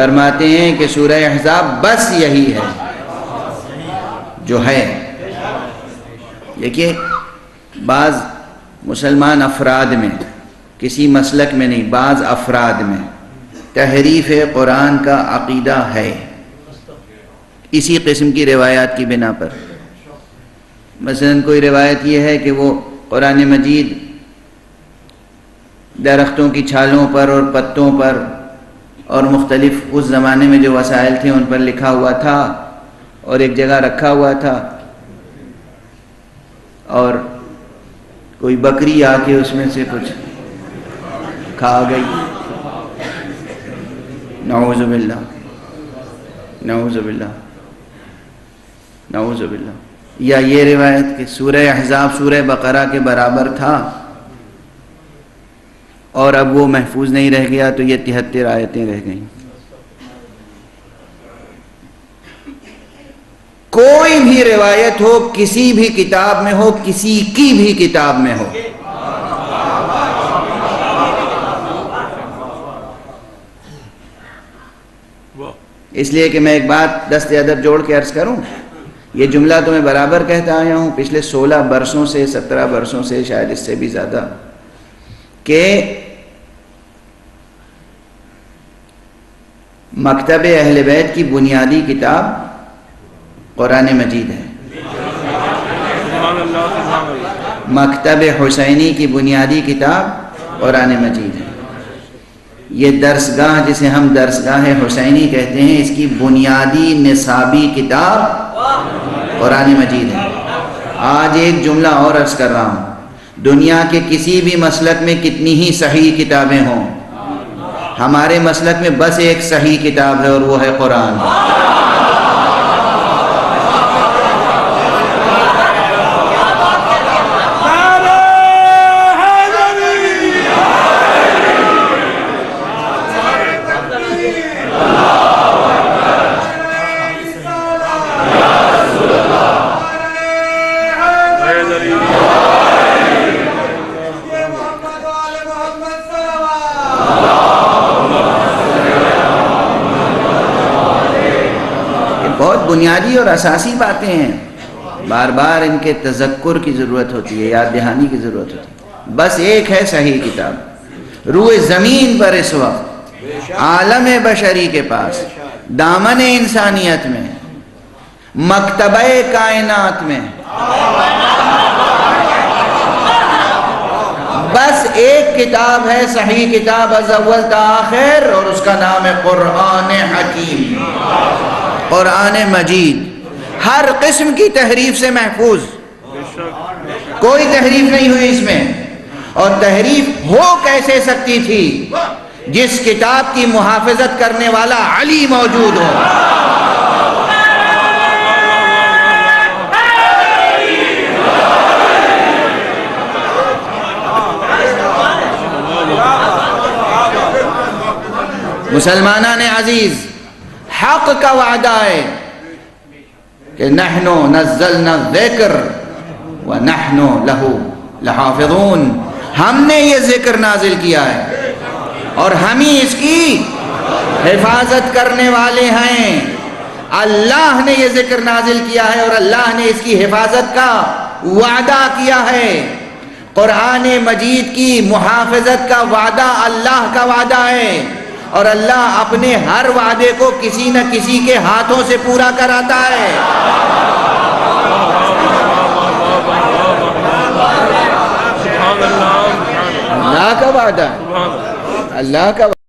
فرماتے ہیں کہ سورہ احزاب بس یہی ہے جو ہے۔ دیکھیے بعض مسلمان افراد میں، کسی مسلک میں نہیں، بعض افراد میں تحریف قرآن کا عقیدہ ہے اسی قسم کی روایات کی بنا پر۔ مثلا کوئی روایت یہ ہے کہ وہ قرآن مجید درختوں کی چھالوں پر اور پتوں پر اور مختلف اس زمانے میں جو وسائل تھے ان پر لکھا ہوا تھا اور ایک جگہ رکھا ہوا تھا، اور کوئی بکری آ کے اس میں سے کچھ کھا گئی، نعوذ باللہ نعوذ باللہ نعوذ باللہ۔ یا یہ روایت کہ سورہ احزاب سورہ بقرہ کے برابر تھا اور اب وہ محفوظ نہیں رہ گیا تو یہ 73 آیتیں رہ گئیں۔ کوئی بھی روایت ہو، کسی بھی کتاب میں ہو، کسی کی بھی کتاب میں ہو، اس لیے کہ میں ایک بات دست ادب جوڑ کے عرض کروں، یہ جملہ تو میں برابر کہتا آیا ہوں پچھلے 16 برسوں سے، 17 برسوں سے، شاید اس سے بھی زیادہ، کہ مکتب اہل بیت کی بنیادی کتاب قرآن مجید ہے، مکتب حسینی کی بنیادی کتاب قرآن مجید ہے۔ یہ درسگاہ جسے ہم درسگاہ حسینی کہتے ہیں، اس کی بنیادی نصابی کتاب قرآن مجید ہے۔ آج ایک جملہ اور عرض کر رہا ہوں، دنیا کے کسی بھی مسلک میں کتنی ہی صحیح کتابیں ہوں، ہمارے مسلک میں بس ایک صحیح کتاب ہے اور وہ ہے قرآن۔ بہت بنیادی اور اساسی باتیں ہیں، بار بار ان کے تذکر کی ضرورت ہوتی ہے، یاد دہانی کی ضرورت ہوتی ہے۔ بس ایک ہے صحیح کتاب، روئے زمین پر اس وقت عالم بشری کے پاس، دامن انسانیت میں، مکتبہ کائنات میں بس ایک کتاب ہے، صحیح کتاب از اول تا آخر، اور اس کا نام ہے قرآن حکیم، قرآن مجید۔ ہر قسم کی تحریف سے محفوظ، کوئی تحریف نہیں ہوئی اس میں، اور تحریف ہو کیسے سکتی تھی جس کتاب کی محافظت کرنے والا علی موجود ہو۔ مسلمانان عزیز، حق کا وعدہ ہے کہ نحن نزلنا الذکر ونحن لہ لحافظون، ہم نے یہ ذکر نازل کیا ہے اور ہم ہی اس کی حفاظت کرنے والے ہیں۔ اللہ نے یہ ذکر نازل کیا ہے اور اللہ نے اس کی حفاظت کا وعدہ کیا ہے۔ قرآن مجید کی محافظت کا وعدہ اللہ کا وعدہ ہے، اور اللہ اپنے ہر وعدے کو کسی نہ کسی کے ہاتھوں سے پورا کراتا ہے۔ اللہ کا وعدہ ہے، اللہ کا وعدہ۔